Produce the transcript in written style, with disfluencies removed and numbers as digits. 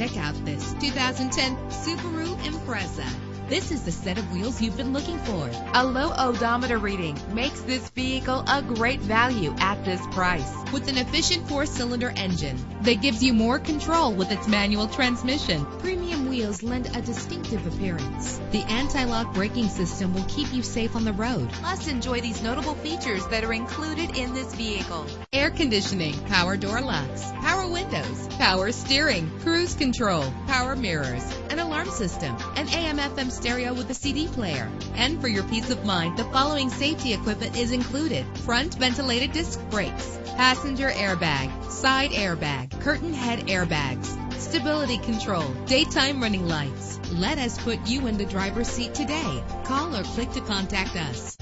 Check out this 2010 Subaru Impreza. This is the set of wheels you've been looking for. A low odometer reading makes this vehicle a great value at this price. With an efficient 4-cylinder engine that gives you more control with its manual transmission, premium wheels lend a distinctive appearance. The anti-lock braking system will keep you safe on the road. Plus, enjoy these notable features that are included in this vehicle: air conditioning, power door locks, power windows, power steering, cruise control, power mirrors, an alarm system, an AM/FM stereo with a CD player. And for your peace of mind, the following safety equipment is included: front ventilated disc brakes, passenger airbag, side airbag, curtain head airbags, stability control, daytime running lights. Let us put you in the driver's seat today. Call or click to contact us.